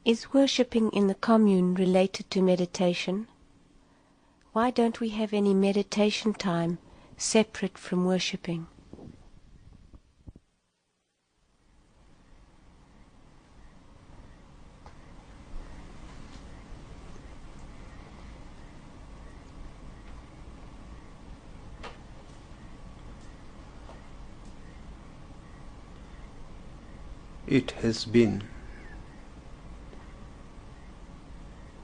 Is worshipping in the commune related to meditation? Why don't we have any meditation time separate from worshipping? It has been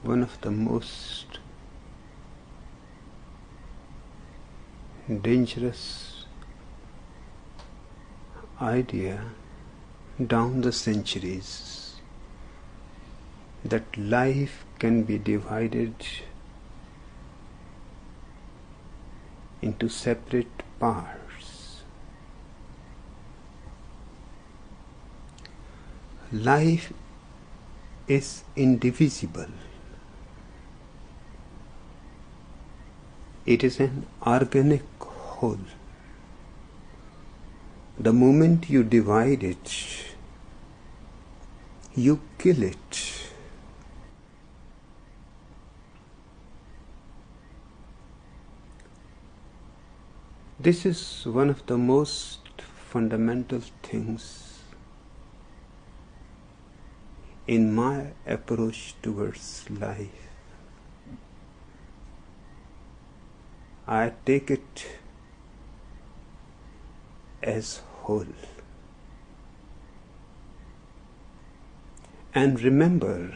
one of the most dangerous idea down the centuries that life can be divided into separate parts. Life is indivisible. It is an organic whole. The moment you divide it, you kill it. This is one of the most fundamental things in my approach towards life. I take it as whole. And remember,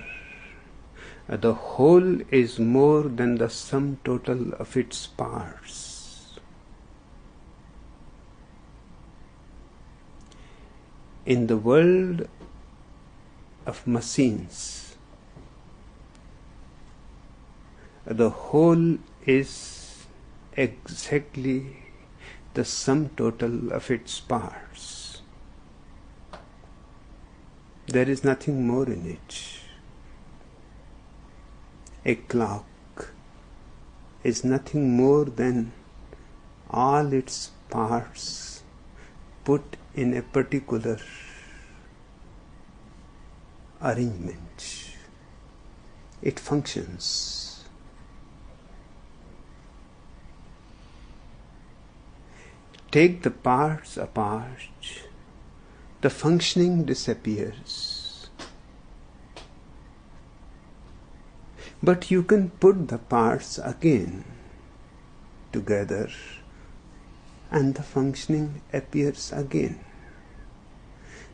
the whole is more than the sum total of its parts. In the world of machines, the whole is exactly the sum total of its parts. There is nothing more in it. A clock is nothing more than all its parts put in a particular arrangement. It functions. Take the parts apart, the functioning disappears. But you can put the parts again together and the functioning appears again.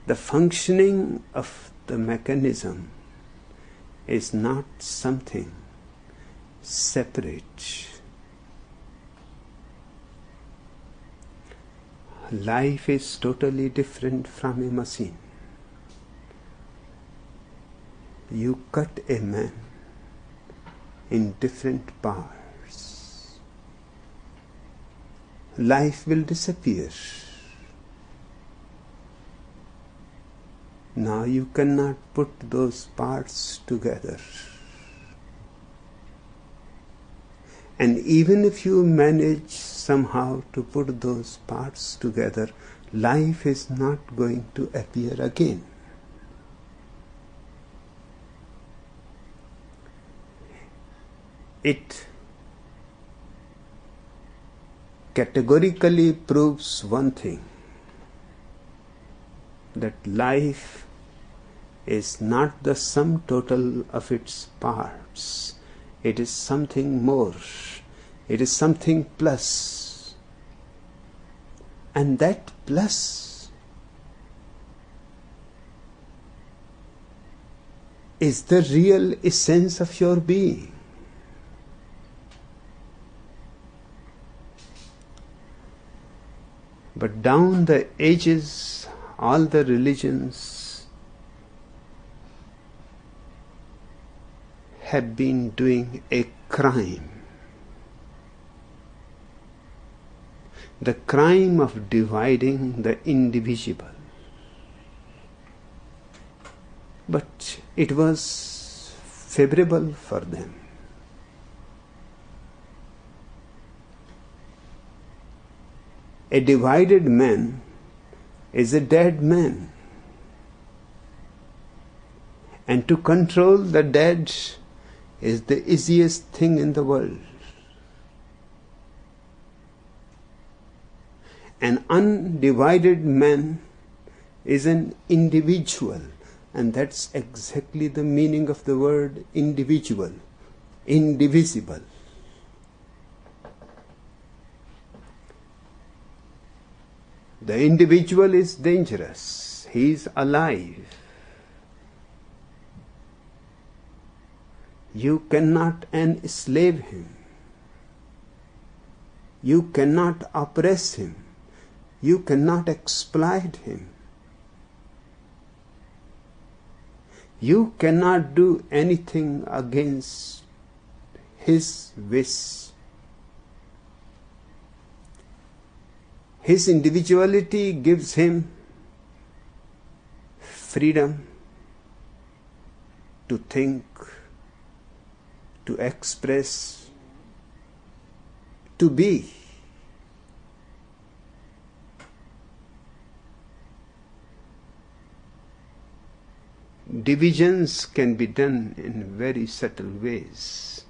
The functioning of the mechanism is not something separate. Life is totally different from a machine. You cut a man in different parts. Life will disappear. Now you cannot put those parts together. And even if you manage somehow to put those parts together, life is not going to appear again. It categorically proves one thing, that life is not the sum total of its parts. It is something more. It is something plus. And that plus is the real essence of your being. But down the ages, all the religions have been doing a crime. The crime of dividing the indivisible. But it was favorable for them. A divided man is a dead man. And to control the dead is the easiest thing in the world. An undivided man is an individual, and that's exactly the meaning of the word individual, indivisible. The individual is dangerous. He is alive. You cannot enslave him. You cannot oppress him. You cannot exploit him. You cannot do anything against his wish. His individuality gives him freedom to think, to express, to be. Divisions can be done in very subtle ways.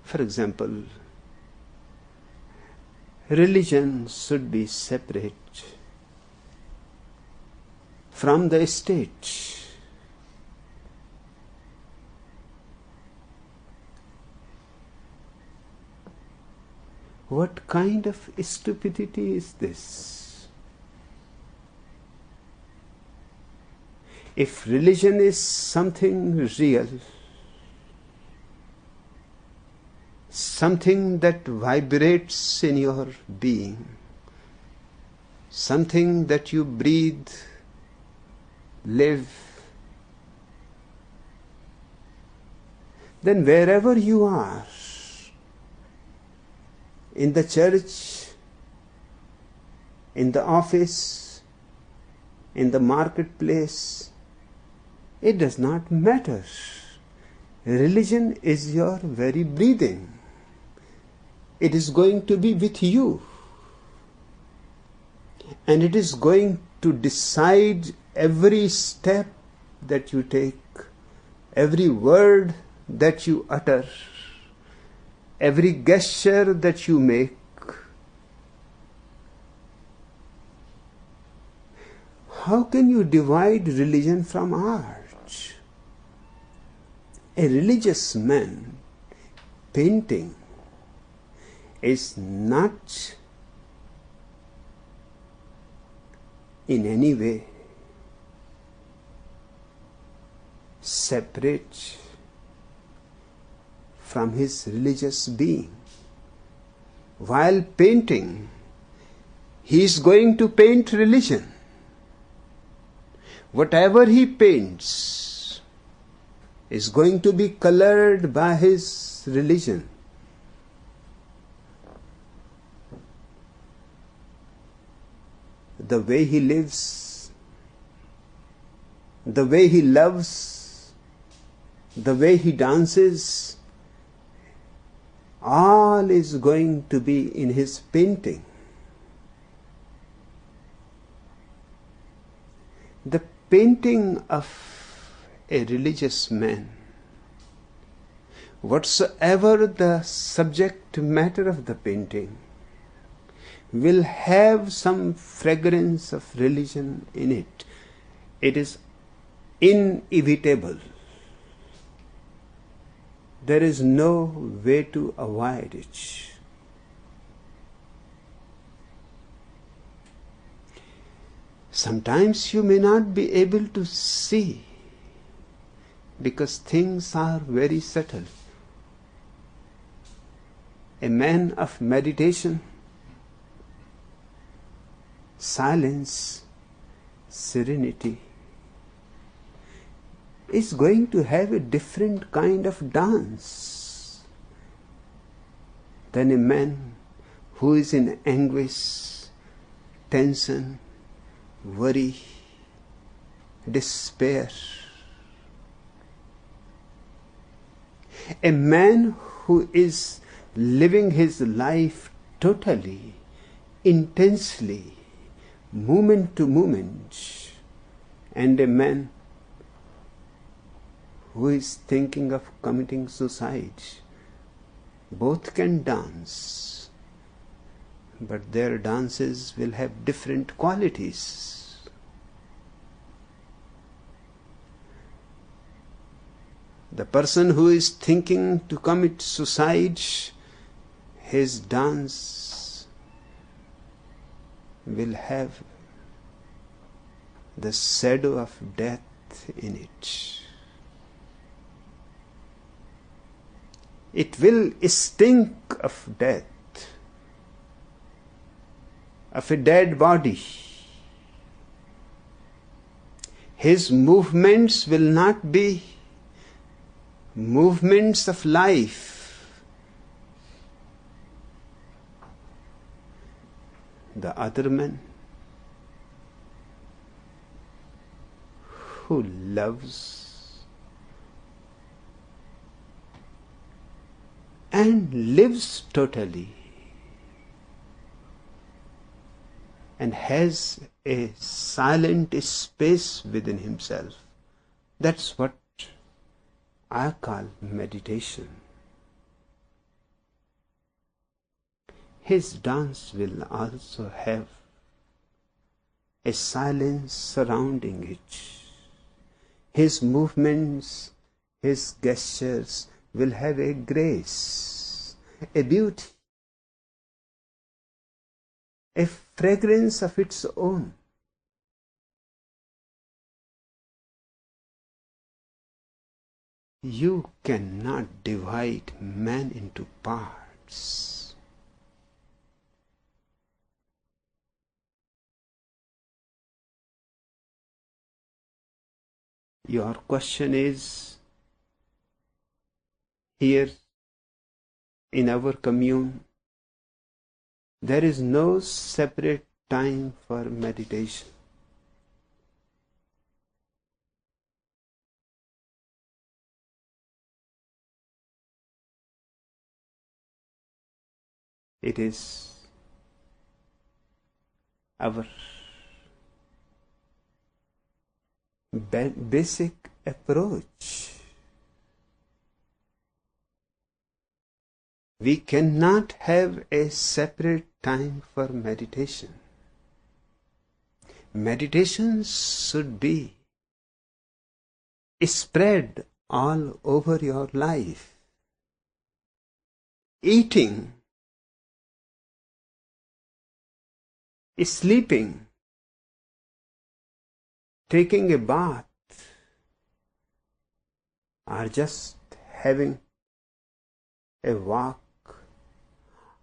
For example, religion should be separate from the state. What kind of stupidity is this? If religion is something real, something that vibrates in your being, something that you breathe, live, then wherever you are, in the church, in the office, in the marketplace, it does not matter. Religion is your very breathing. It is going to be with you. And it is going to decide every step that you take, every word that you utter, every gesture that you make. How can you divide religion from art? A religious man painting is not in any way separate from his religious being. While painting, he is going to paint religion. Whatever he paints is going to be colored by his religion. The way he lives, the way he loves, the way he dances, all is going to be in his painting. The painting of a religious man, whatsoever the subject matter of the painting, will have some fragrance of religion in it. It is inevitable. There is no way to avoid it. Sometimes you may not be able to see because things are very subtle. A man of meditation, silence, serenity is going to have a different kind of dance than a man who is in anguish, tension, worry, despair. A man who is living his life totally, intensely, moment to moment, and a man who is thinking of committing suicide. Both can dance, but their dances will have different qualities. The person who is thinking to commit suicide, his dance will have the shadow of death in it. It will stink of death, of a dead body. His movements will not be movements of life. The other man who loves and lives totally and has a silent space within himself. That's what I call meditation. His dance will also have a silence surrounding it. His movements, his gestures will have a grace, a beauty, a fragrance of its own. You cannot divide man into parts. Your question is, here in our commune, there is no separate time for meditation. It is our basic approach. We cannot have a separate time for meditation. Meditation should be spread all over your life. Eating, sleeping, taking a bath, or just having a walk,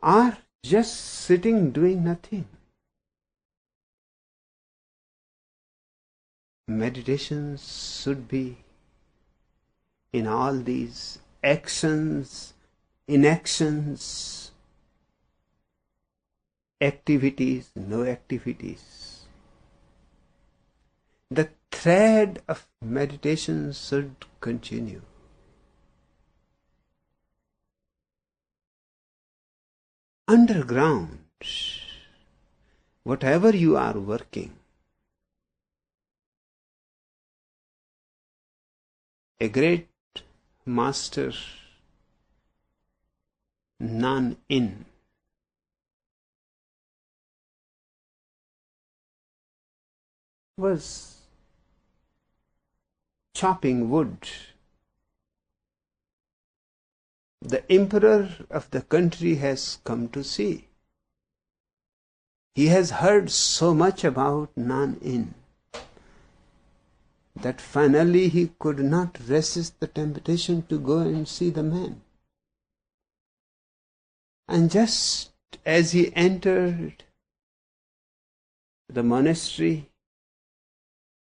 or just sitting doing nothing. Meditation should be in all these actions, inactions, activities, no activities. The thread of meditation should continue. Underground, whatever you are working, a great master, non-in, was chopping wood. The emperor of the country has come to see. He has heard so much about non-in that finally he could not resist the temptation to go and see the man. And just as he entered the monastery,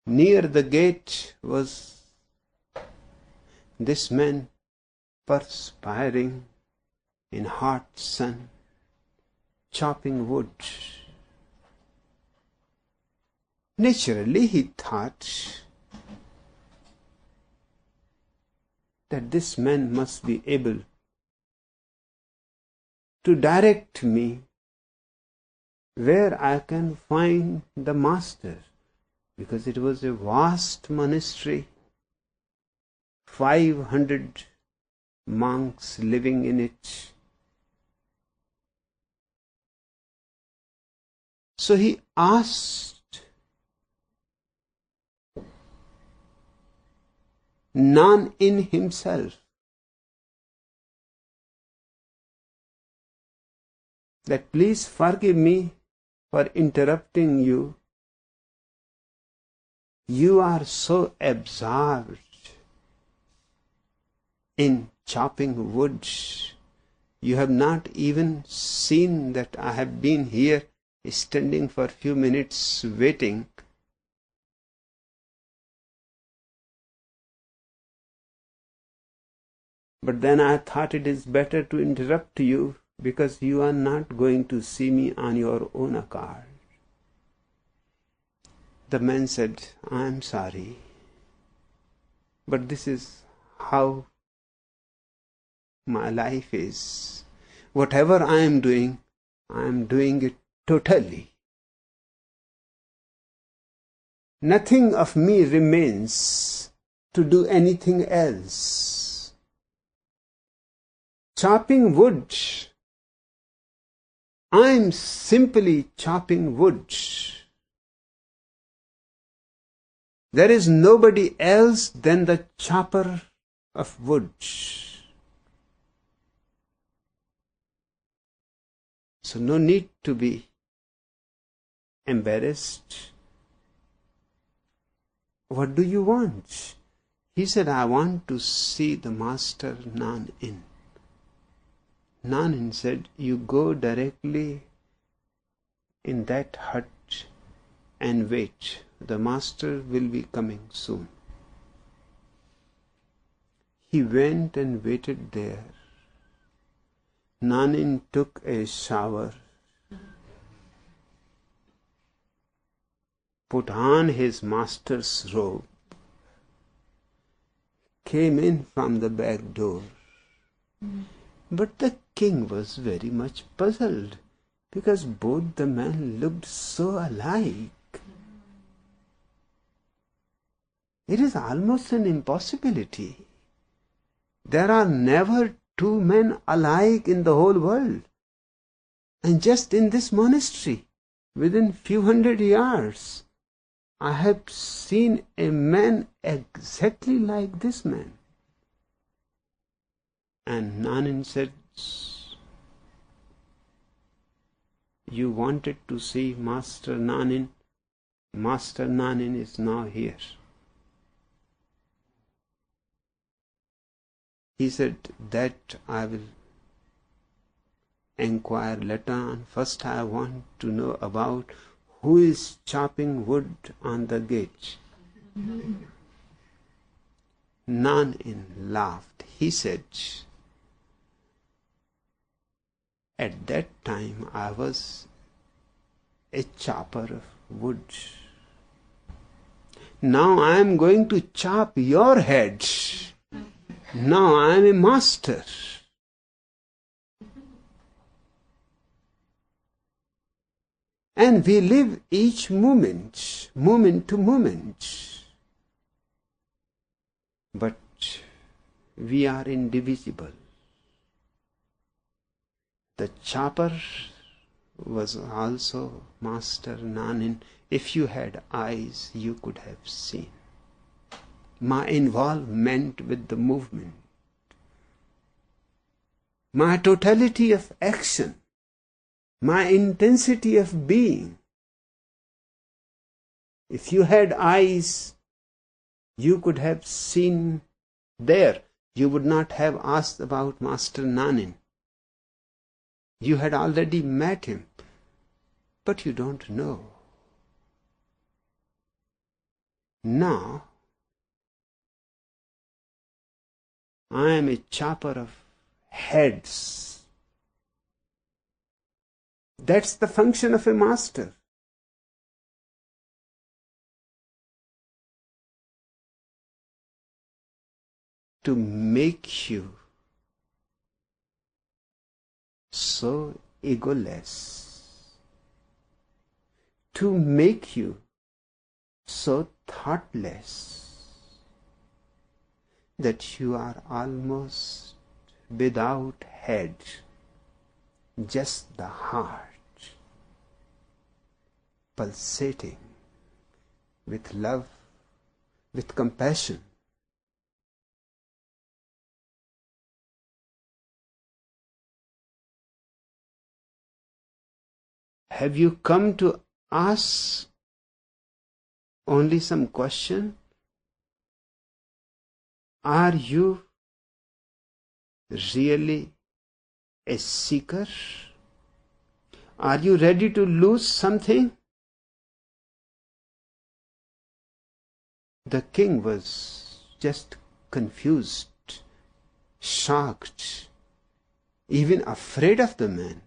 near the gate was this man perspiring in hot sun, chopping wood. Naturally, he thought that this man must be able to direct me where I can find the master, because it was a vast monastery 500 monks living in it. So he asked none in himself that please forgive me for interrupting you. You are so absorbed in chopping wood. You have not even seen that I have been here standing for a few minutes waiting. But then I thought it is better to interrupt you because you are not going to see me on your own account. The man said, I am sorry, but this is how my life is. Whatever I am doing it totally. Nothing of me remains to do anything else. Chopping wood, I am simply chopping wood. There is nobody else than the chopper of wood. So no need to be embarrassed. What do you want? He said, I want to see the master Nanin. Nanin said, you go directly in that hut and wait. The master will be coming soon. He went and waited there. Nanin took a shower, put on his master's robe, came in from the back door. But the king was very much puzzled because both the men looked so alike. It is almost an impossibility. There are never two men alike in the whole world. And just in this monastery, within few hundred yards, I have seen a man exactly like this man. And Nanin said, you wanted to see Master Nanin. Master Nanin is now here. He said, that I will inquire later on. First I want to know about who is chopping wood on the gate. Nanin laughed. He said, at that time I was a chopper of wood. Now I am going to chop your head. Now I am a master. And we live each moment, moment to moment. But we are indivisible. The chopper was also Master Nanin. If you had eyes, you could have seen my involvement with the movement, my totality of action, my intensity of being. If you had eyes, you could have seen there. You would not have asked about Master Nanin. You had already met him, but you don't know. Now, I am a chopper of heads. That's the function of a master. To make you so egoless, to make you so thoughtless, that you are almost without head, just the heart pulsating with love, with compassion. Have you come to ask only some question? Are you really a seeker? Are you ready to lose something? The king was just confused, shocked, even afraid of the man.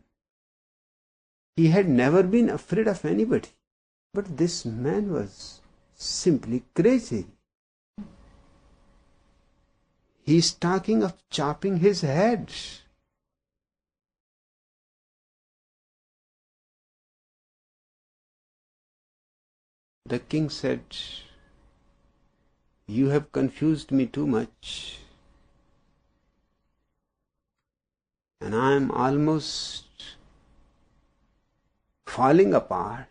He had never been afraid of anybody, but this man was simply crazy. He's talking of chopping his head. The king said, "You have confused me too much, and I am almost falling apart.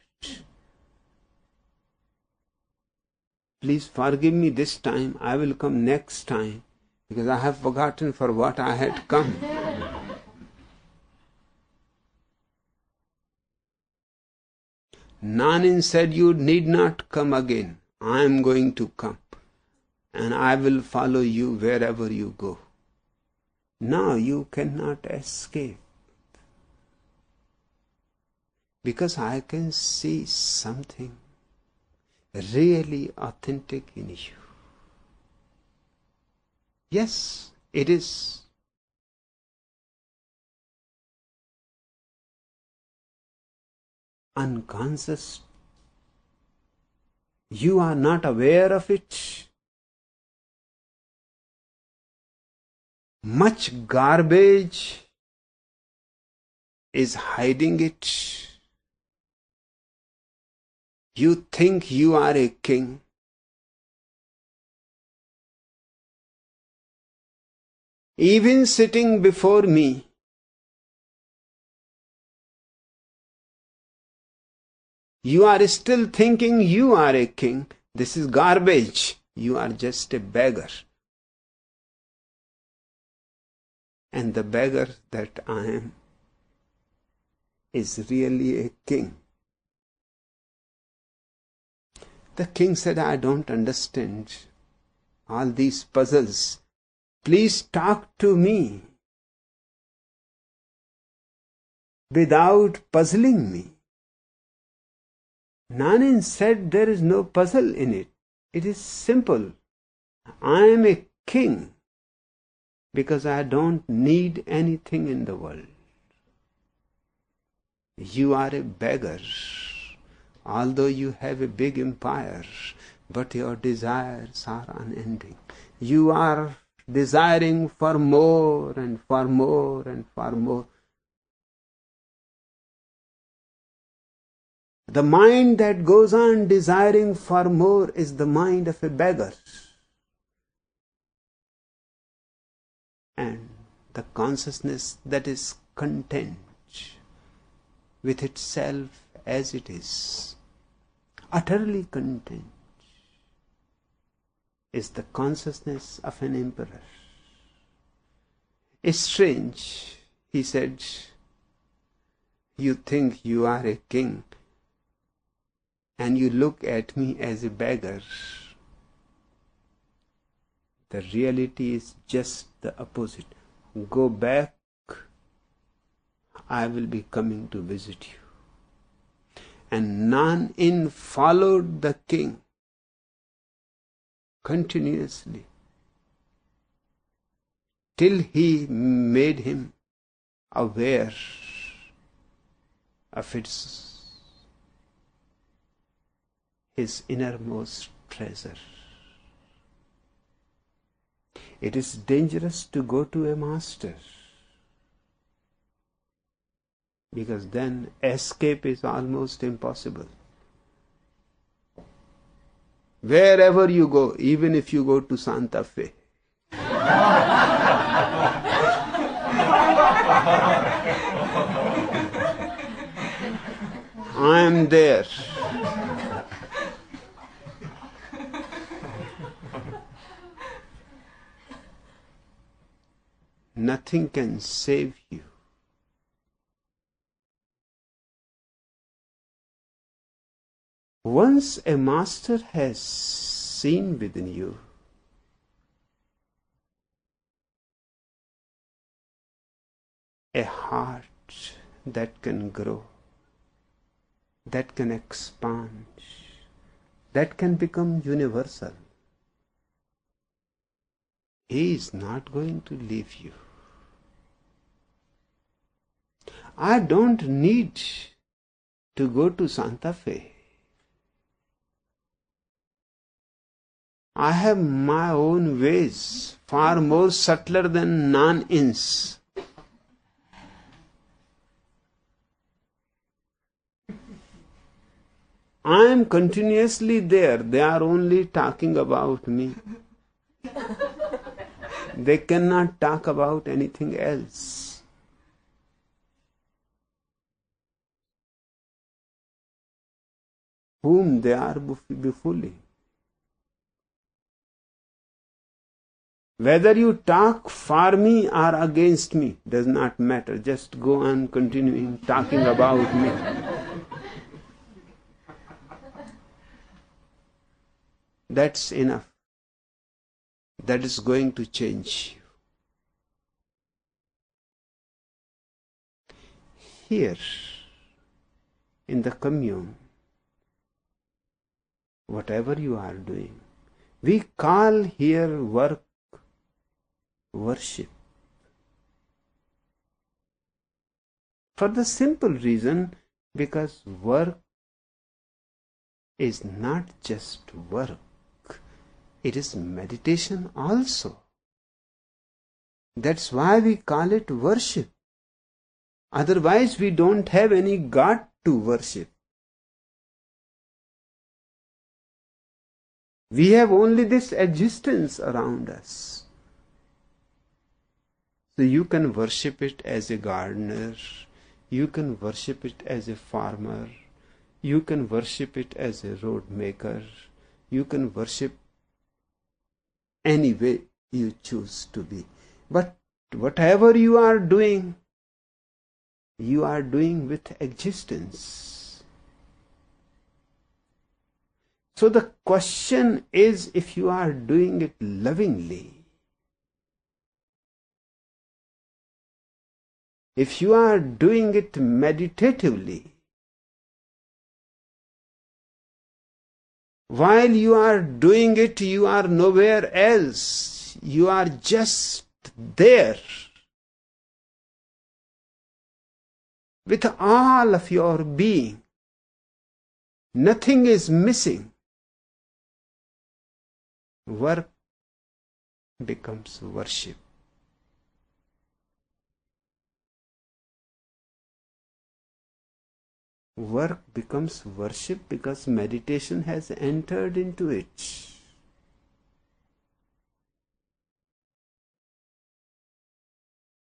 Please forgive me this time. I will come next time, because I have forgotten for what I had come." Nanin said, "You need not come again. I am going to come, and I will follow you wherever you go. Now you cannot escape, because I can see something really authentic in you. Yes, it is unconscious. You are not aware of it. Much garbage is hiding it. You think you are a king. Even sitting before me, you are still thinking you are a king. This is garbage. You are just a beggar. And the beggar that I am is really a king." The king said, "I don't understand all these puzzles. Please talk to me without puzzling me." Nanin said, "There is no puzzle in it. It is simple. I am a king because I don't need anything in the world. You are a beggar, although you have a big empire, but your desires are unending. You are desiring for more and for more and for more. The mind that goes on desiring for more is the mind of a beggar. And the consciousness that is content with itself as it is, utterly content, is the consciousness of an emperor." "It's strange," he said. "You think you are a king, and you look at me as a beggar. The reality is just the opposite. Go back. I will be coming to visit you." And Nanin followed the king continuously till he made him aware of his innermost treasure. It is dangerous to go to a master, because then escape is almost impossible. Wherever you go, even if you go to Santa Fe, I am there. Nothing can save you. Once a master has seen within you, a heart that can grow, that can expand, that can become universal, he is not going to leave you. I don't need to go to Santa Fe. I have my own ways, far more subtler than non-ins. I am continuously there. They are only talking about me. They cannot talk about anything else. Whom they are befooling. Whether you talk for me or against me does not matter. Just go on continuing talking about me. That's enough. That is going to change you. Here, in the commune, whatever you are doing, we call here work worship. For the simple reason, because work is not just work. It is meditation also. That's why we call it worship. Otherwise, we don't have any God to worship. We have only this existence around us. So you can worship it as a gardener, you can worship it as a farmer, you can worship it as a road maker, you can worship any way you choose to be. But whatever you are doing with existence. So the question is, if you are doing it lovingly, if you are doing it meditatively, while you are doing it, you are nowhere else. You are just there with all of your being. Nothing is missing. Work becomes worship. Work becomes worship because meditation has entered into it.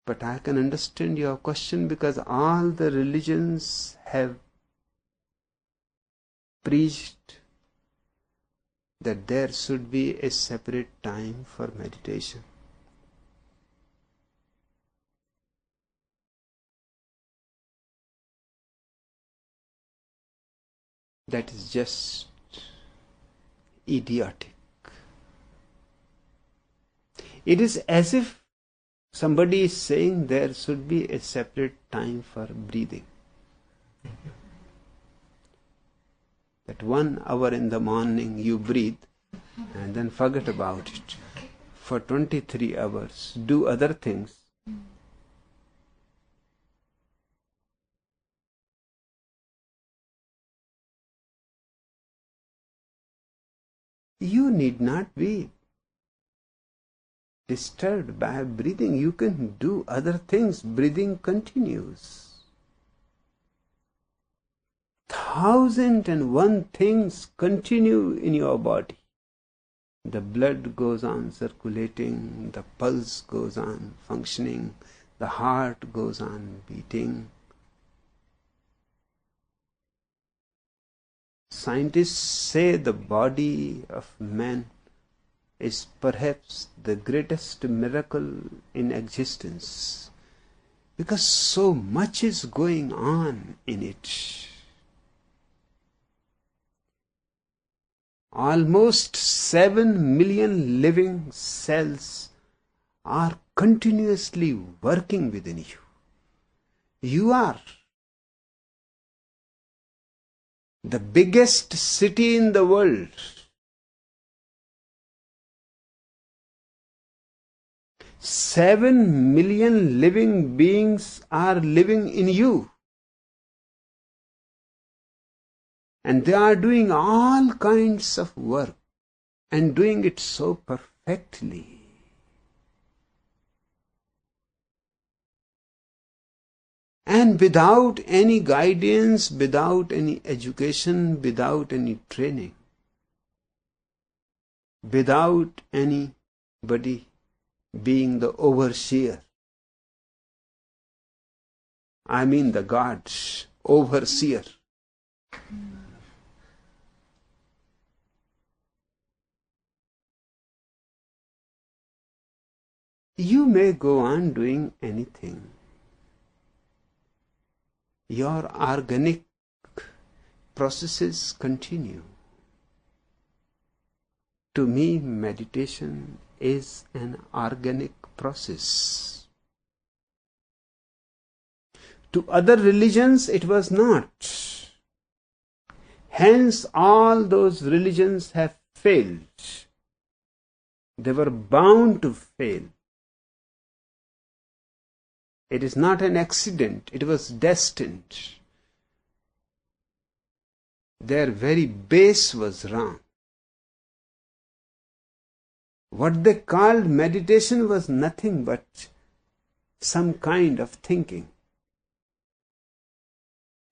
But I can understand your question, because all the religions have preached that there should be a separate time for meditation. That is just idiotic. It is as if somebody is saying there should be a separate time for breathing. That 1 hour in the morning you breathe and then forget about it. For 23 hours, do other things. You need not be disturbed by breathing. You can do other things. Breathing continues. 1,001 things continue in your body. The blood goes on circulating, the pulse goes on functioning, the heart goes on beating. Scientists say the body of man is perhaps the greatest miracle in existence, because so much is going on in it. Almost 7 million living cells are continuously working within you. You are the biggest city in the world. 7 million living beings are living in you. And they are doing all kinds of work and doing it so perfectly. And without any guidance, without any education, without any training, without anybody being the overseer. I mean the God's overseer. You may go on doing anything. Your organic processes continue. To me, meditation is an organic process. To other religions, it was not. Hence, all those religions have failed. They were bound to fail. It is not an accident, it was destined. Their very base was wrong. What they called meditation was nothing but some kind of thinking.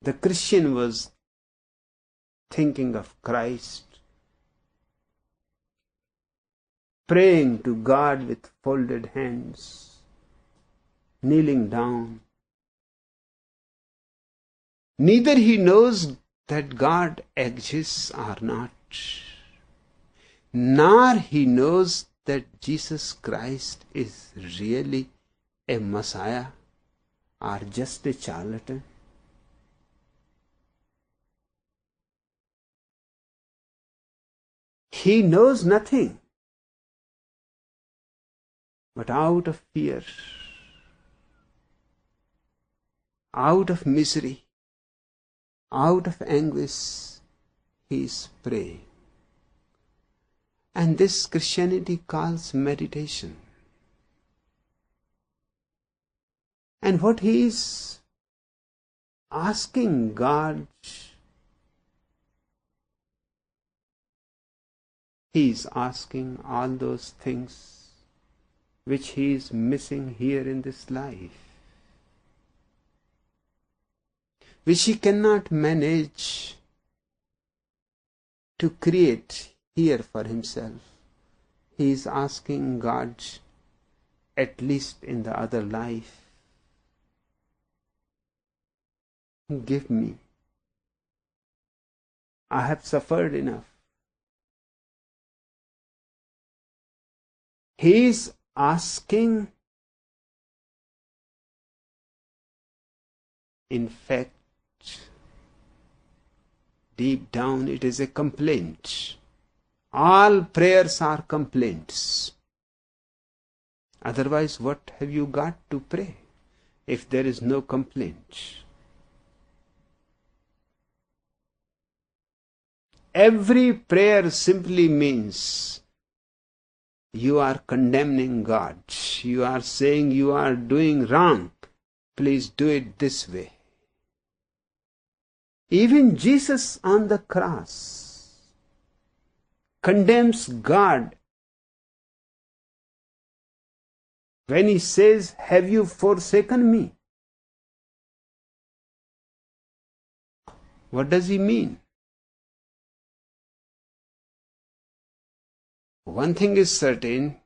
The Christian was thinking of Christ, praying to God with folded hands, kneeling down. Neither he knows that God exists or not, nor he knows that Jesus Christ is really a Messiah or just a charlatan. He knows nothing, but out of fear, out of misery, out of anguish, he is praying. And this Christianity calls meditation. And what he is asking God, he is asking all those things which he is missing here in this life, which he cannot manage to create here for himself. He is asking God, at least in the other life, give me. I have suffered enough. He is asking, in fact, deep down it is a complaint. All prayers are complaints. Otherwise, what have you got to pray if there is no complaint? Every prayer simply means you are condemning God. You are saying you are doing wrong. Please do it this way. Even Jesus on the cross condemns God when he says, have you forsaken me? What does he mean? one thing is certain,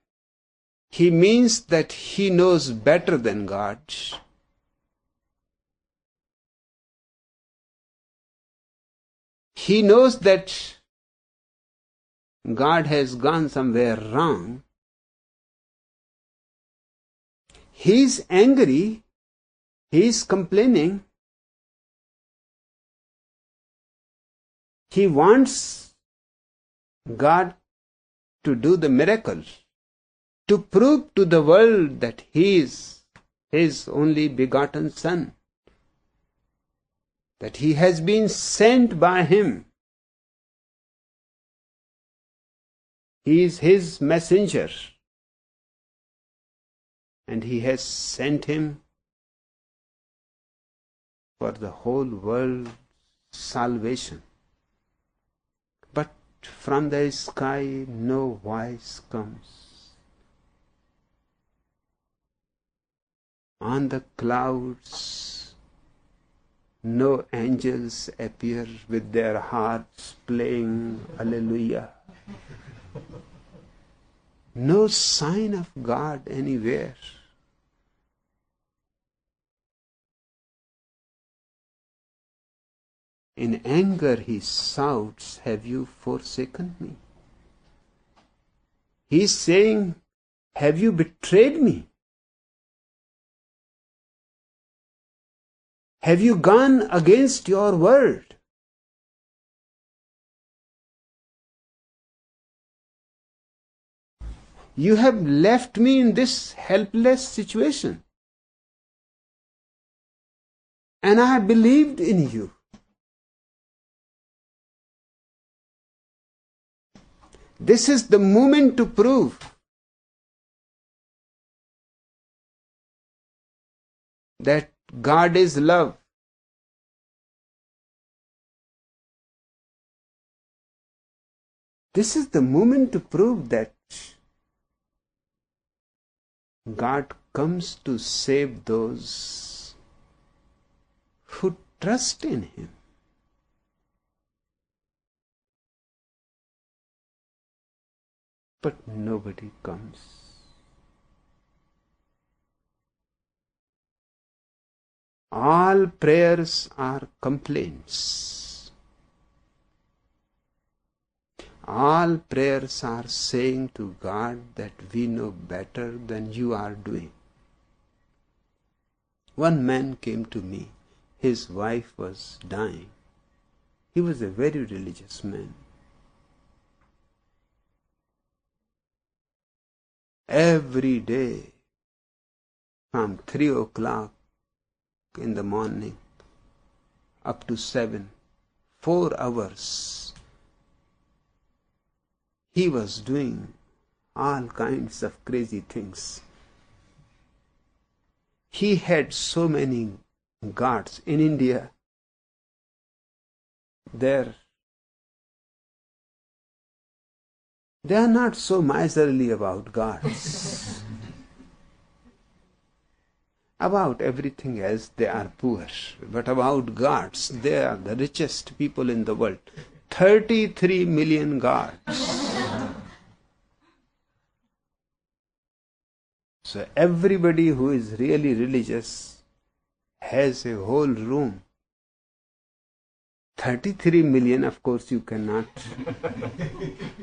he means that he knows better than God. He knows that God has gone somewhere wrong. He is angry. He is complaining. He wants God to do the miracle, to prove to the world that He is His only begotten Son, that He has been sent by Him. He is His messenger, and He has sent Him for the whole world's salvation. But from the sky no voice comes. On the clouds no angels appear with their harps playing Hallelujah. No sign of God anywhere. In anger he shouts, "Have you forsaken me?" He is saying, "Have you betrayed me? Have you gone against your word?" You have left me in this helpless situation. And I have believed in you. This is the moment to prove that God is love. This is the moment to prove that God comes to save those who trust in Him. But nobody comes. All prayers are complaints. All prayers are saying to God that we know better than you are doing. One man came to me. His wife was dying. He was a very religious man. Every day from 3 o'clock in the morning up to 7, 4 hours, he was doing all kinds of crazy things. He had so many gods. In India, they are not so miserly about gods. About everything else they are poor. But about gods, they are the richest people in the world. 33 million gods. So everybody who is really religious has a whole room. 33 million, of course you cannot.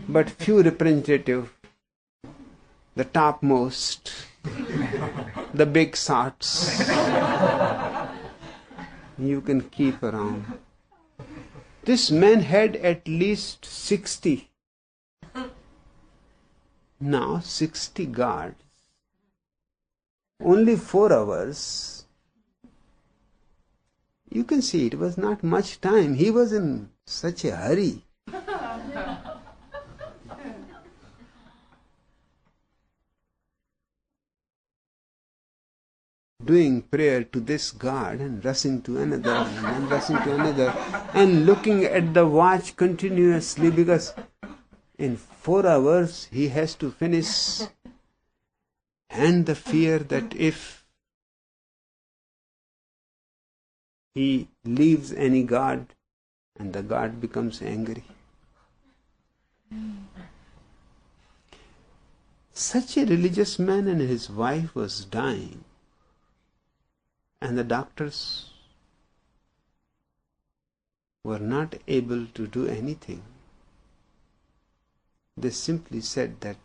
But few representative, the topmost, the big shots, you can keep around. This man had at least 60. Now 60 guards. Only 4 hours. You can see it was not much time. He was in such a hurry. Doing prayer to this God and rushing to another and rushing to another and looking at the watch continuously because in 4 hours he has to finish. And the fear that if he leaves any God and the God becomes angry. Such a religious man, and his wife was dying, and the doctors were not able to do anything. They simply said that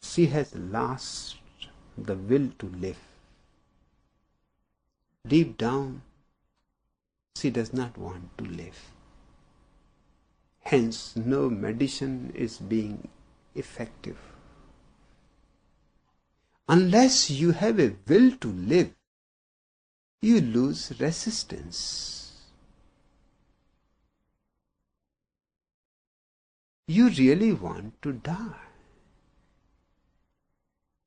she has lost the will to live. Deep down, she does not want to live. Hence, no medicine is being effective. Unless you have a will to live, you lose resistance. You really want to die.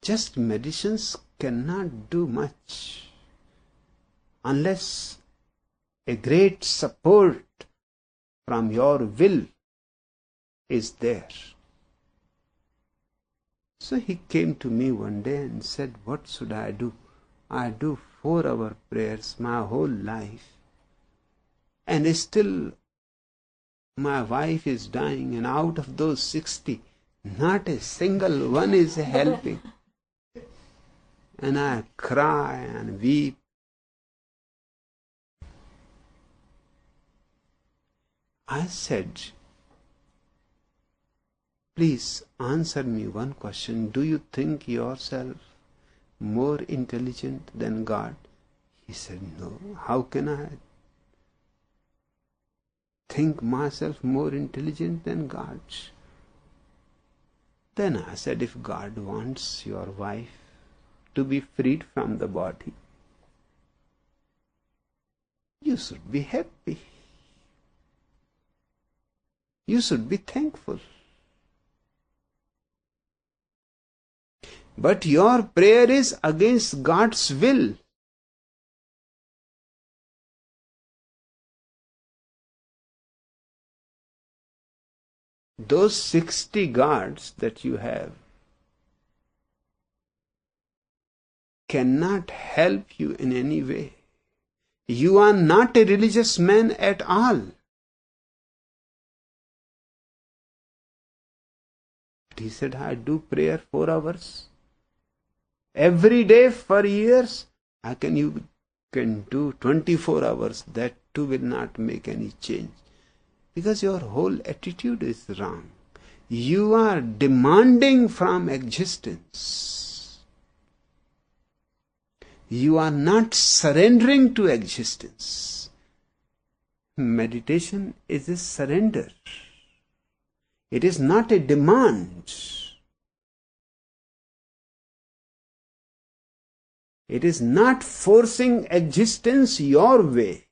Just medicines cannot do much unless a great support from your will is there. So he came to me one day and said, what should I do? I do 4-hour prayers my whole life, and still my wife is dying, and out of those 60, not a single one is helping. And I cry and weep. I said, please answer me one question. Do you think yourself more intelligent than God? He said, no. How can I think myself more intelligent than God? Then I said, if God wants your wife to be freed from the body, you should be happy. You should be thankful. But your prayer is against God's will. Those 60 gods that you have cannot help you in any way. You are not a religious man at all. He said, I do prayer 4 hours every day for years. You can do 24 hours. That too will not make any change. Because your whole attitude is wrong. You are demanding from existence. You are not surrendering to existence. Meditation is a surrender. It is not a demand. It is not forcing existence your way.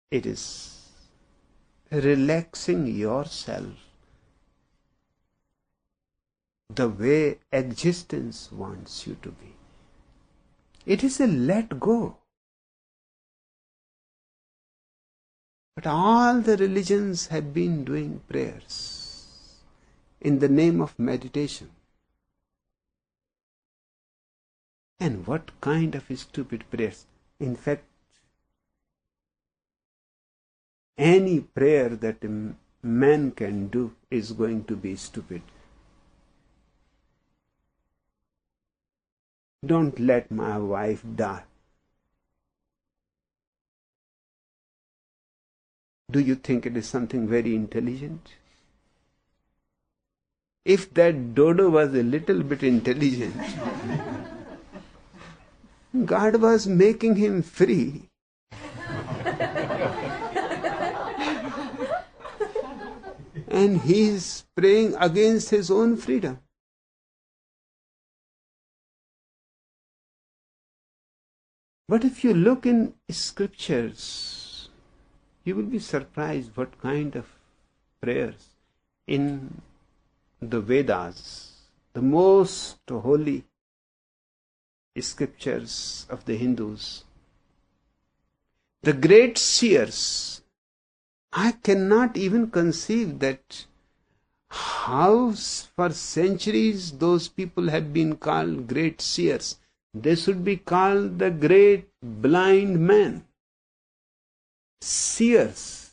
It is relaxing yourself the way existence wants you to be. It is a let go. But all the religions have been doing prayers in the name of meditation. And what kind of stupid prayers? In fact, any prayer that a man can do is going to be stupid. Don't let my wife die. Do you think it is something very intelligent? If that dodo was a little bit intelligent, God was making him free. And he is praying against his own freedom. But if you look in scriptures, you will be surprised what kind of prayers in the Vedas, the most holy scriptures of the Hindus. The great seers, I cannot even conceive that how for centuries those people have been called great seers. They should be called the great blind men. Seers.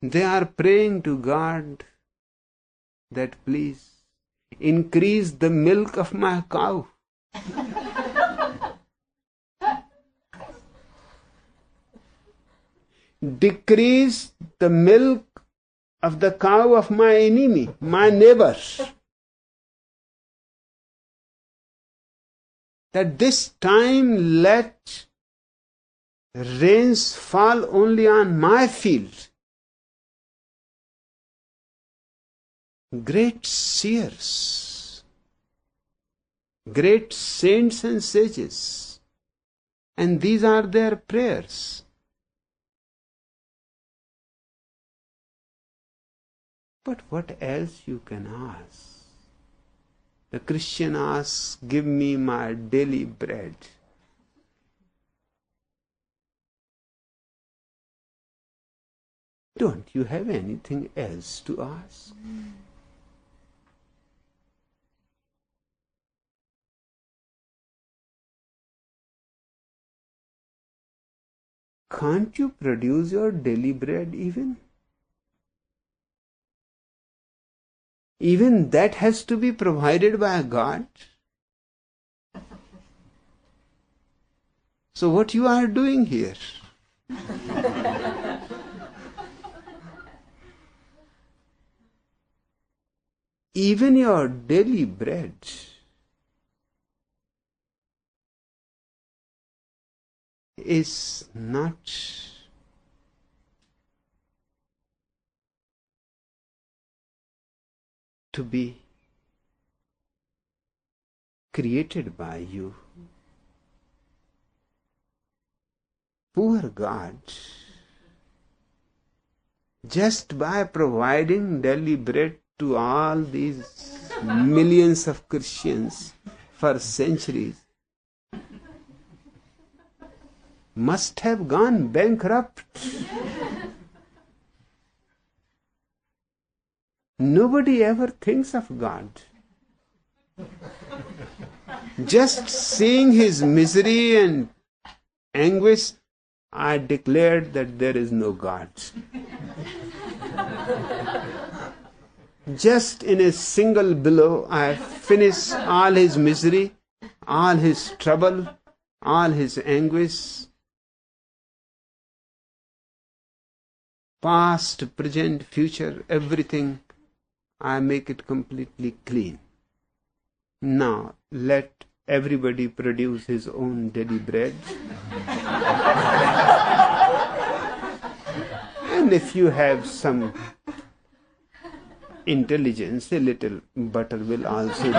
They are praying to God that please increase the milk of my cow. Decrease the milk of the cow of my enemy, my neighbors. That this time let rains fall only on my field. Great seers, great saints and sages, and these are their prayers. But what else you can ask? The Christian asks, give me my daily bread. Don't you have anything else to ask? Can't you produce your daily bread even? Even that has to be provided by God. So what you are doing here? Even your daily bread is not to be created by you. Poor God, just by providing daily bread to all these millions of Christians for centuries, must have gone bankrupt. Nobody ever thinks of God. Just seeing his misery and anguish, I declared that there is no God. Just in a single blow, I finished all his misery, all his trouble, all his anguish. Past, present, future, everything, I make it completely clean. Now, let everybody produce his own daily bread. And if you have some intelligence, a little butter will also do.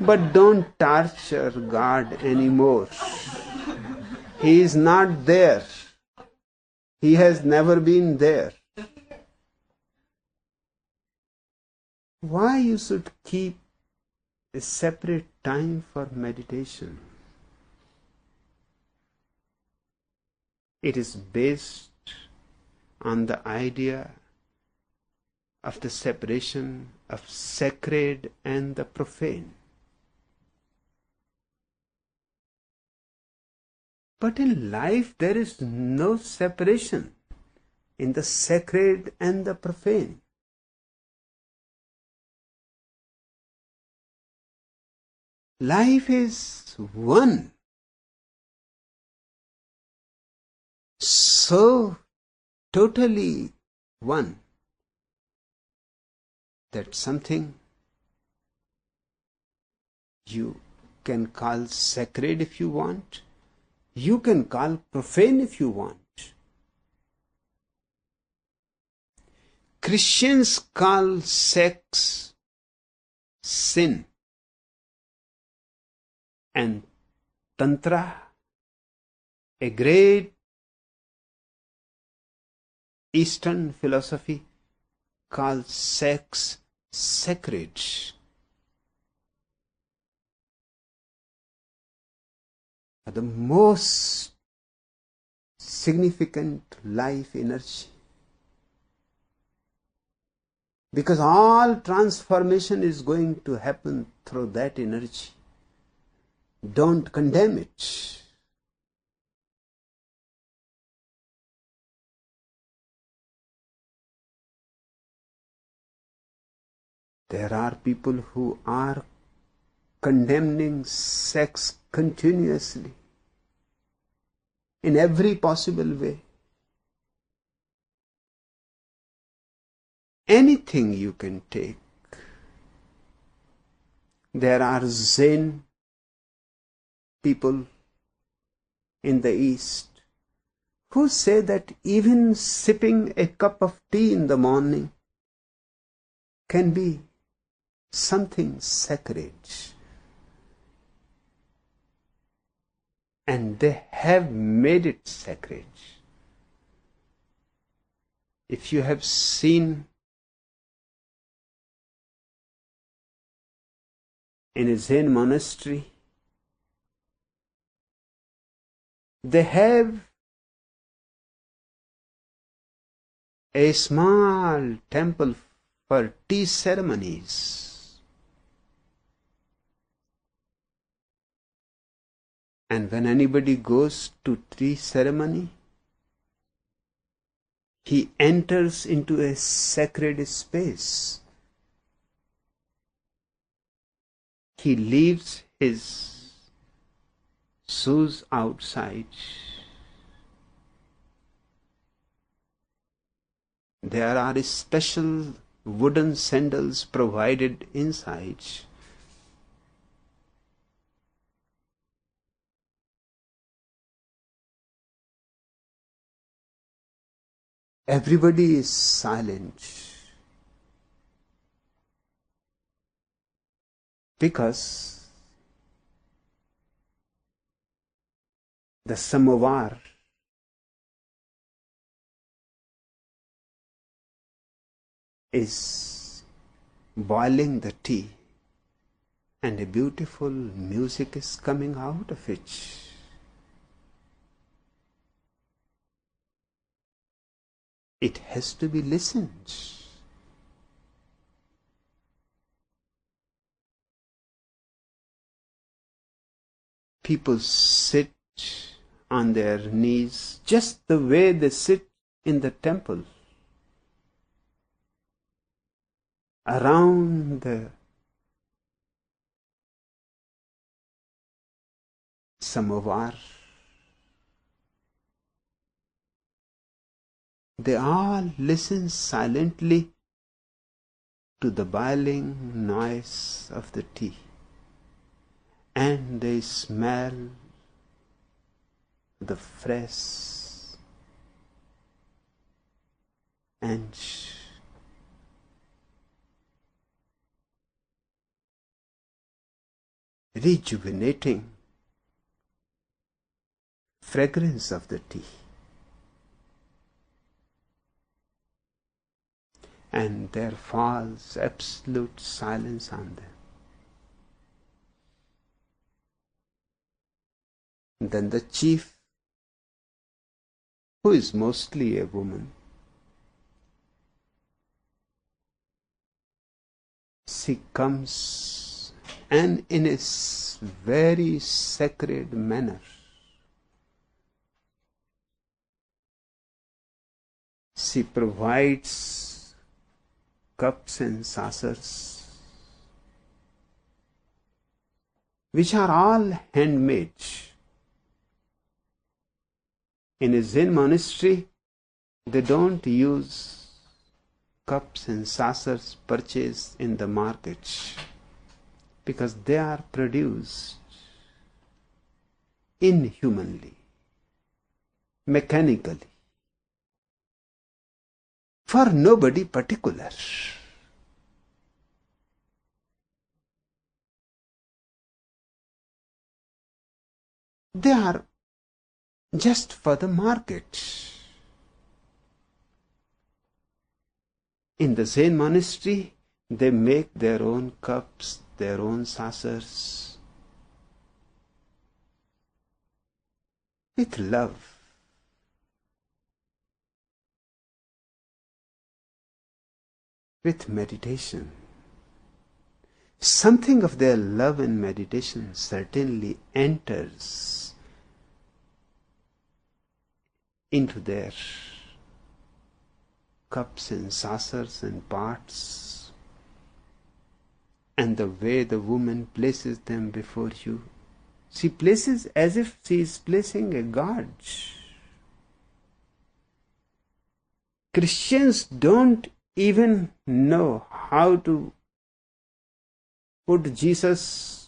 But don't torture God anymore. He is not there. He has never been there. Why you should keep a separate time for meditation? It is based on the idea of the separation of sacred and the profane. But in life there is no separation in the sacred and the profane. Life is one. So totally one that something you can call sacred if you want, you can call profane if you want. Christians call sex sin, and Tantra, a great Eastern philosophy, calls sex sacred. The most significant life energy. Because all transformation is going to happen through that energy. Don't condemn it. There are people who are condemning sex continuously in every possible way. Anything you can take. There are Zen people in the East who say that even sipping a cup of tea in the morning can be something sacred. And they have made it sacred. If you have seen in a Zen monastery, they have a small temple for tea ceremonies. And when anybody goes to tea ceremony, he enters into a sacred space. He leaves his shoes outside. There are special wooden sandals provided inside. Everybody is silent because the samovar is boiling the tea and a beautiful music is coming out of it. It has to be listened. People sit on their knees just the way they sit in the temple, around the samovar. They all listen silently to the boiling noise of the tea, and they smell the fresh and rejuvenating fragrance of the tea. And there falls absolute silence on them. Then the chief, who is mostly a woman, she comes and in a very sacred manner she provides cups and saucers, which are all handmade. In a Zen monastery, they don't use cups and saucers purchased in the market because they are produced inhumanly, mechanically, for nobody particular. They are just for the market. In the Zen monastery, they make their own cups, their own saucers, with love. With meditation. Something of their love and meditation certainly enters into their cups and saucers and pots. and the way the woman places them before you. She places as if she is placing a god. Christians don't even know how to put Jesus'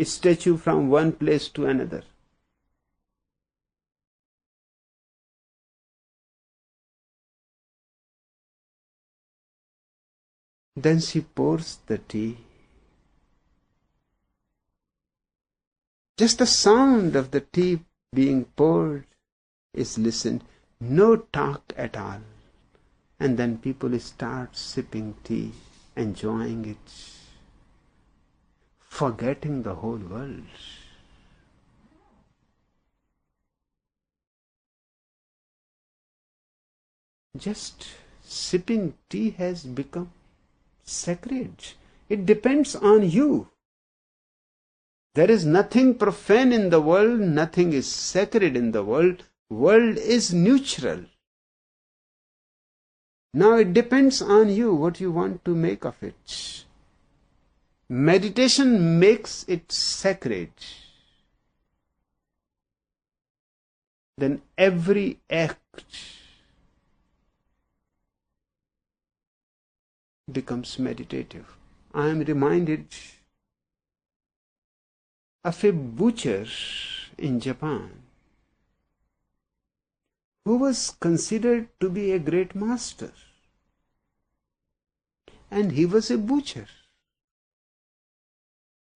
statue from one place to another. Then she pours the tea. Just the sound of the tea being poured is listened, no talk at all. And then people start sipping tea, enjoying it, forgetting the whole world. Just sipping tea has become sacred. It depends on you. There is nothing profane in the world, nothing is sacred in the world. World is neutral. Now it depends on you what you want to make of it. Meditation makes it sacred. Then every act becomes meditative. I am reminded of a butcher in Japan who was considered to be a great master. And he was a butcher.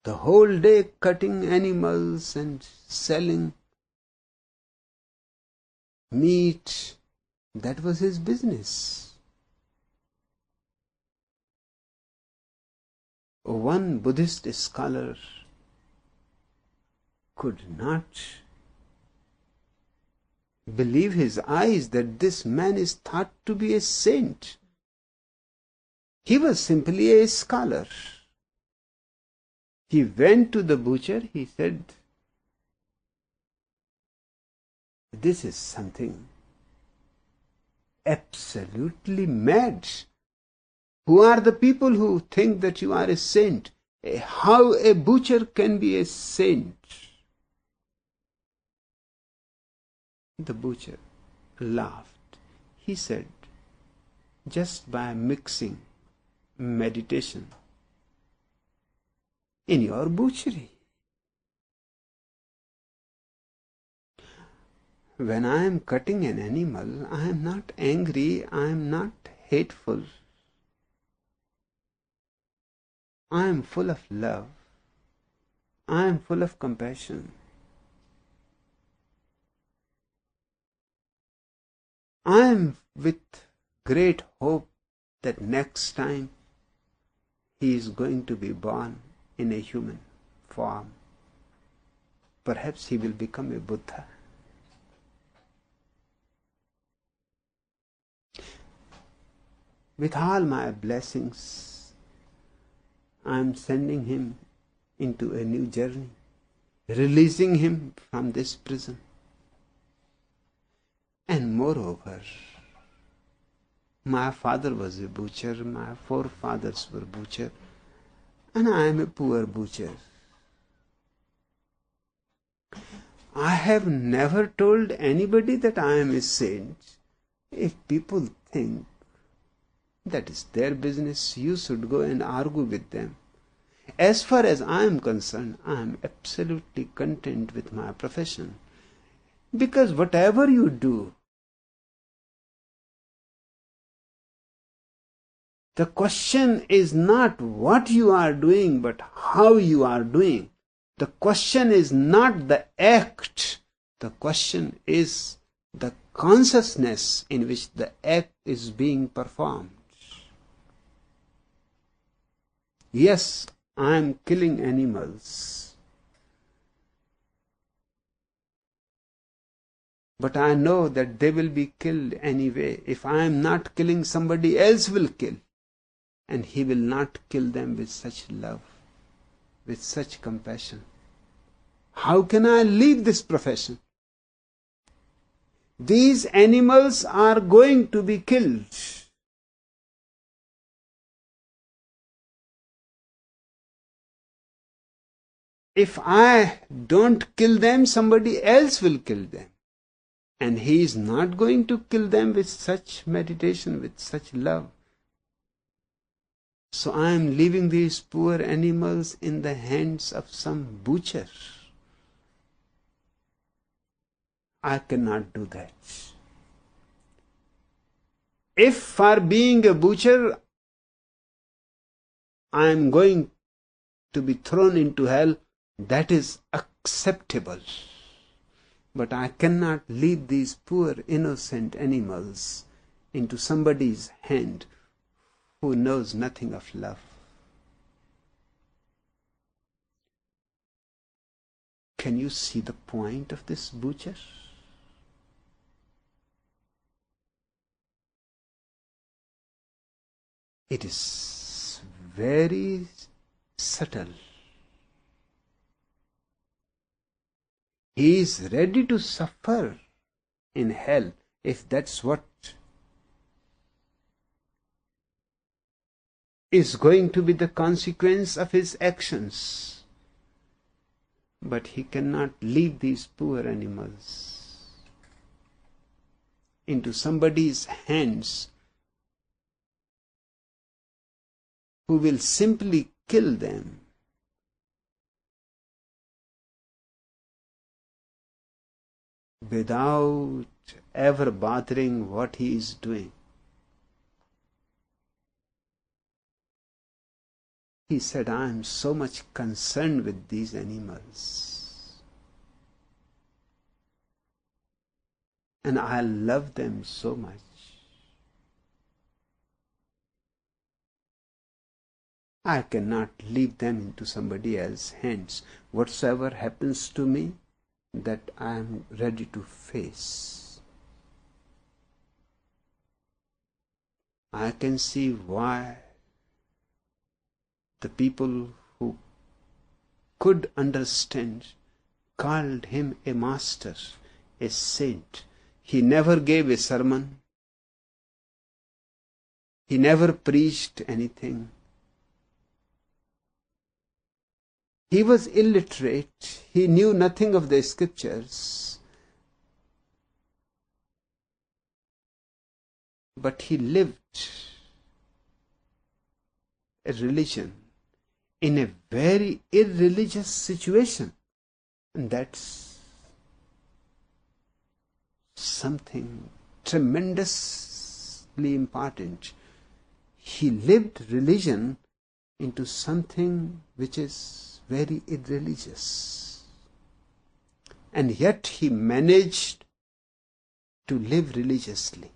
The whole day cutting animals and selling meat, that was his business. One Buddhist scholar could not believe his eyes that this man is thought to be a saint. He was simply a scholar. He went to the butcher, he said, "This is something absolutely mad. Who are the people who think that you are a saint? How a butcher can be a saint?" The butcher laughed. He said, "Just by mixing meditation in your butchery. When I am cutting an animal, I am not angry, I am not hateful. I am full of love. I am full of compassion. I am with great hope that next time he is going to be born in a human form. Perhaps he will become a Buddha." With all my blessings, I am sending him into a new journey, releasing him from this prison. And moreover, my father was a butcher, my forefathers were butchers, and I am a poor butcher. I have never told anybody that I am a saint. If people think, that is their business, you should go and argue with them. As far as I am concerned, I am absolutely content with my profession. Because whatever you do, the question is not what you are doing, but how you are doing. The question is not the act. The question is the consciousness in which the act is being performed. Yes, I am killing animals. But I know that they will be killed anyway. If I am not killing, somebody else will kill. And he will not kill them with such love, with such compassion. How can I leave this profession? These animals are going to be killed. if I don't kill them, somebody else will kill them. And he is not going to kill them with such meditation, with such love. So I am leaving these poor animals in the hands of some butcher. I cannot do that. If for being a butcher, I am going to be thrown into hell, that is acceptable. But I cannot leave these poor innocent animals into somebody's hand who knows nothing of love. Can you see the point of this butcher? It is very subtle. He is ready to suffer in hell if that's what is going to be the consequence of his actions. But he cannot leave these poor animals into somebody's hands who will simply kill them. Without ever bothering what he is doing. He said, I am so much concerned with these animals. And I love them so much. I cannot leave them into somebody else's hands. Whatsoever happens to me, that I am ready to face. I can see why the people who could understand called him a master, a saint. He never gave a sermon. He never preached anything. He was illiterate. He knew nothing of the scriptures. But he lived a religion in a very irreligious situation. And that's something tremendously important. He lived religion into something which is very irreligious. And yet he managed to live religiously.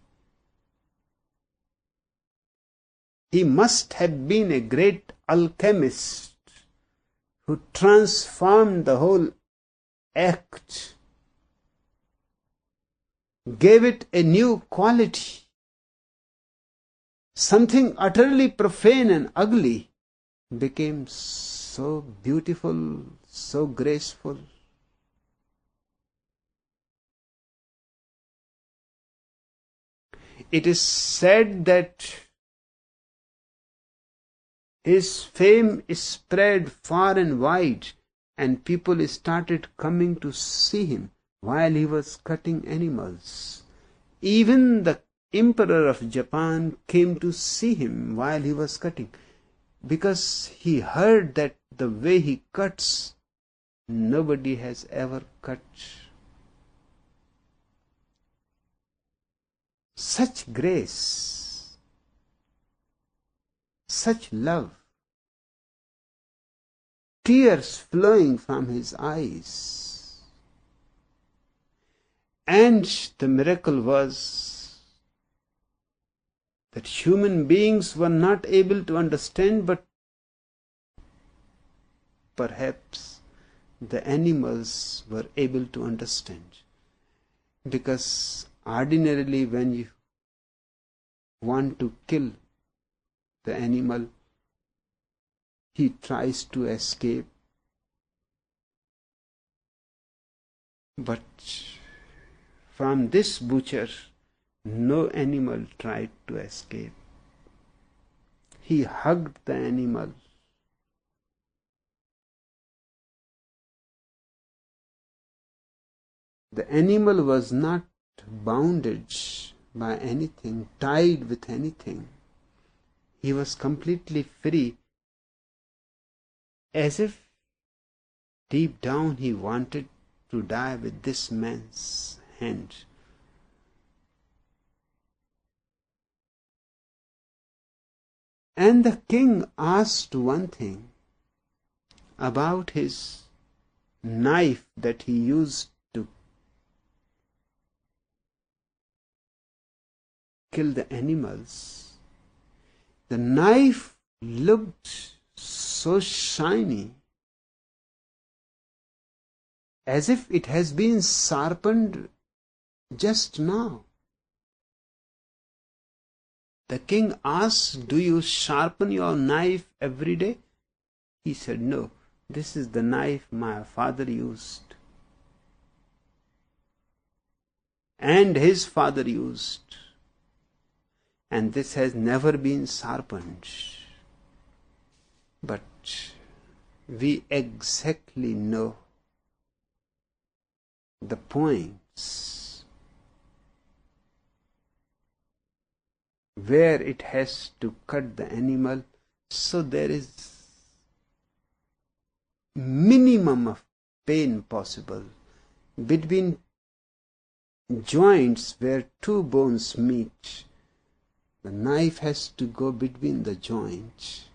He must have been a great alchemist who transformed the whole act, gave it a new quality. Something utterly profane and ugly became so beautiful, so graceful. It is said that his fame spread far and wide, and people started coming to see him while he was cutting animals. Even the Emperor of Japan came to see him while he was cutting, because he heard that the way he cuts, nobody has ever cut. Such grace, such love, tears flowing from his eyes. And the miracle was that human beings were not able to understand, but perhaps the animals were able to understand. Because ordinarily when you want to kill the animal, he tries to escape. But from this butcher, no animal tried to escape. He hugged the animal. The animal was not bounded by anything, tied with anything. He was completely free, as if deep down he wanted to die with this man's hand. And the king asked one thing about his knife that he used to kill the animals. The knife looked so shiny, as if it has been sharpened just now. The king asked, "Do you sharpen your knife every day?" He said, "No, this is the knife my father used, and his father used, and this has never been sharpened." But we exactly know the points where it has to cut the animal, so there is minimum of pain possible. Between joints where two bones meet, the knife has to go between the joints,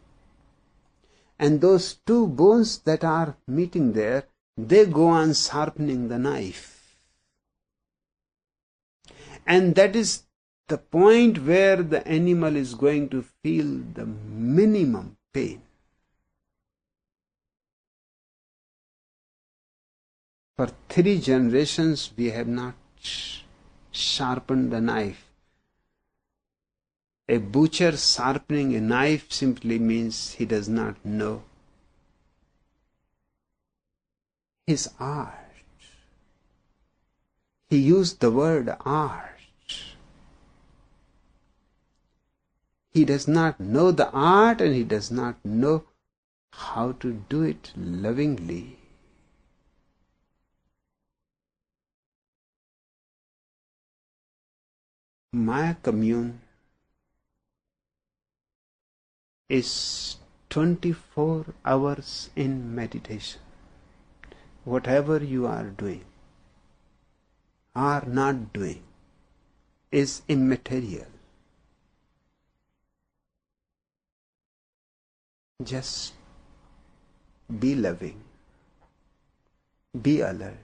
and those two bones that are meeting there, they go on sharpening the knife. And that is the point where the animal is going to feel the minimum pain. For 3 generations we have not sharpened the knife. A butcher sharpening a knife simply means he does not know his art. He used the word art. He does not know the art, and he does not know how to do it lovingly. My commune is 24 hours in meditation. Whatever you are doing or not doing is immaterial. Just be loving, be alert.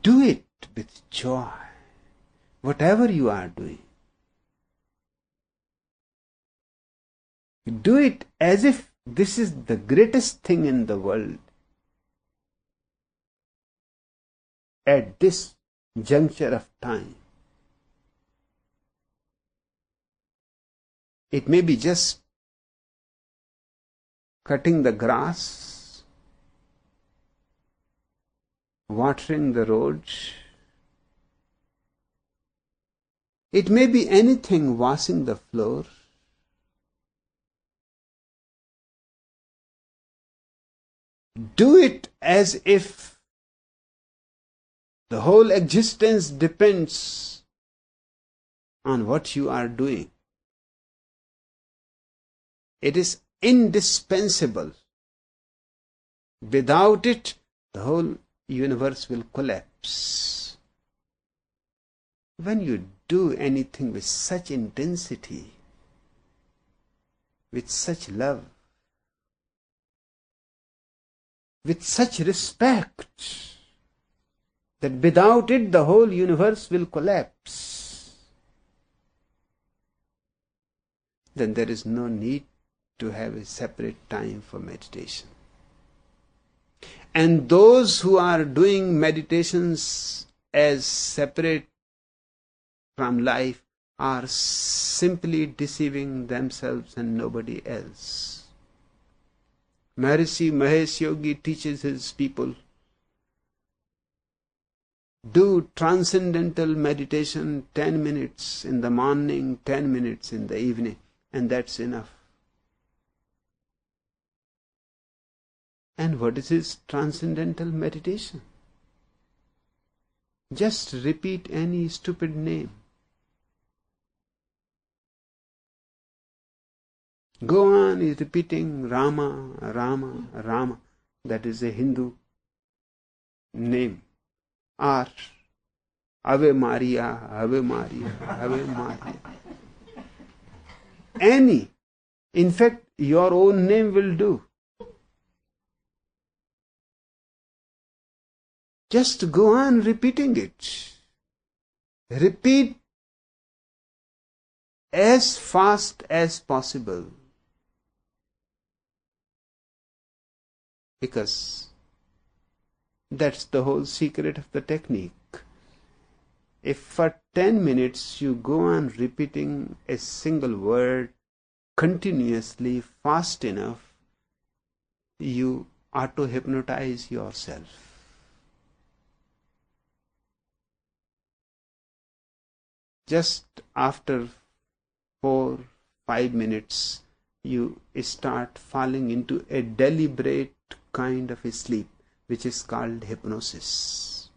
Do it with joy, whatever you are doing. Do it as if this is the greatest thing in the world at this juncture of time. It may be just cutting the grass, watering the roads. It may be anything, washing the floor. Do it as if the whole existence depends on what you are doing. It is indispensable. Without it, the whole universe will collapse. When you do anything with such intensity, with such love, with such respect, that without it the whole universe will collapse, then there is no need to have a separate time for meditation. And those who are doing meditations as separate from life are simply deceiving themselves and nobody else. Maharishi Mahesh Yogi teaches his people, do transcendental meditation 10 minutes in the morning, 10 minutes in the evening, and that's enough. And what is transcendental meditation? Just repeat any stupid name. Go on repeating Rama, Rama, Rama. That is a Hindu name. Or Ave Maria, Ave Maria, Ave Maria. Any. In fact, your own name will do. Just go on repeating it. Repeat as fast as possible. Because that's the whole secret of the technique. If for 10 minutes you go on repeating a single word continuously fast enough, you auto-hypnotize yourself. Just after 4-5 minutes, you start falling into a deliberate kind of a sleep, which is called hypnosis.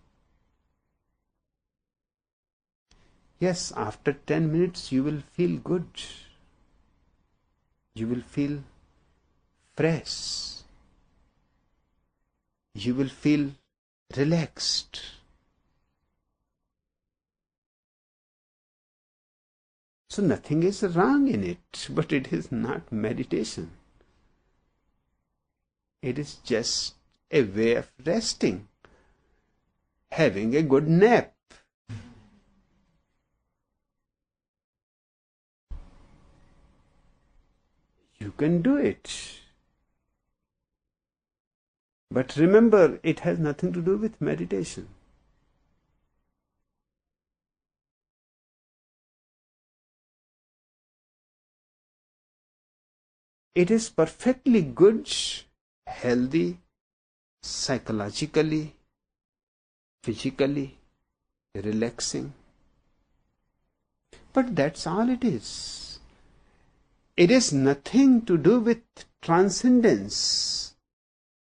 Yes, after 10 minutes you will feel good. You will feel fresh. You will feel relaxed. So nothing is wrong in it, but it is not meditation. It is just a way of resting, having a good nap. You can do it. But remember, it has nothing to do with meditation. It is perfectly good, healthy, psychologically, physically, relaxing. But that's all it is. It is nothing to do with transcendence.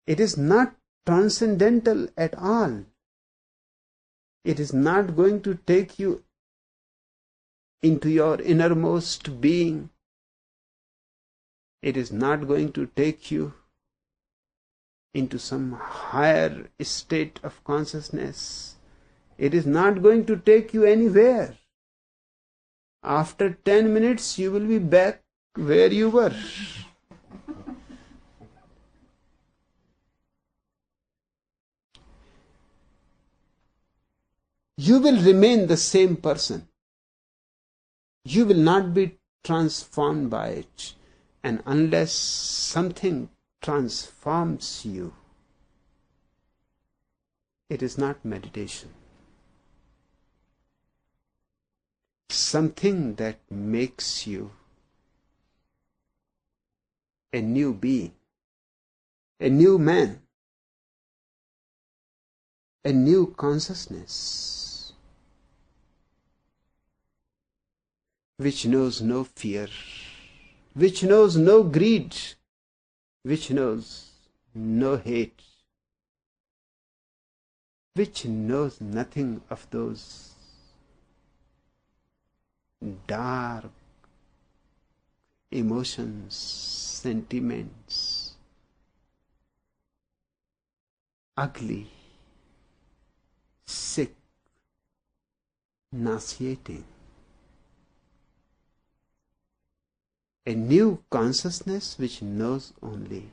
It is not transcendental at all. It is not going to take you into your innermost being. It is not going to take you into some higher state of consciousness. It is not going to take you anywhere. After 10 minutes, you will be back where you were. You will remain the same person. You will not be transformed by it. And unless something transforms you, it is not meditation. Something that makes you a new being, a new man, a new consciousness, which knows no fear, which knows no greed, which knows no hate, which knows nothing of those dark emotions, sentiments, ugly, sick, nauseating. A new consciousness which knows only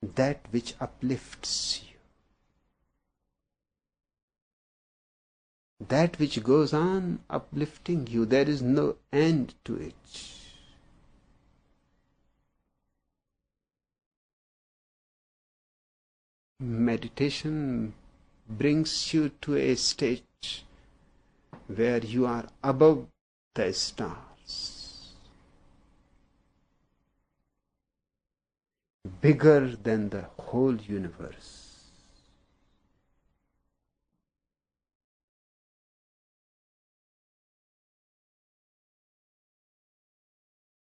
that which uplifts you, that which goes on uplifting you. There is no end to it. Meditation brings you to a state where you are above the stars, bigger than the whole universe.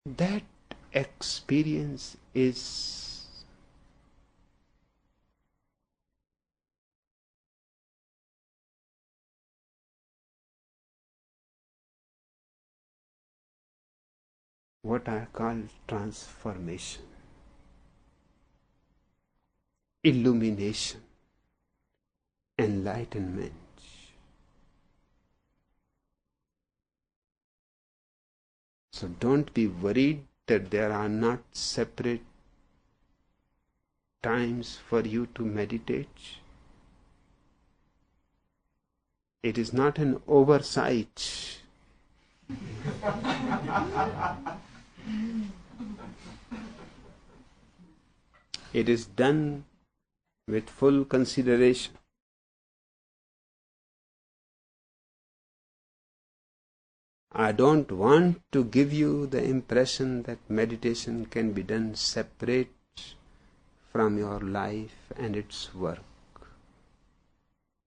That experience is what I call transformation, illumination, enlightenment. So don't be worried that there are not separate times for you to meditate. It is not an oversight. It is done with full consideration. I don't want to give you the impression that meditation can be done separate from your life and its work.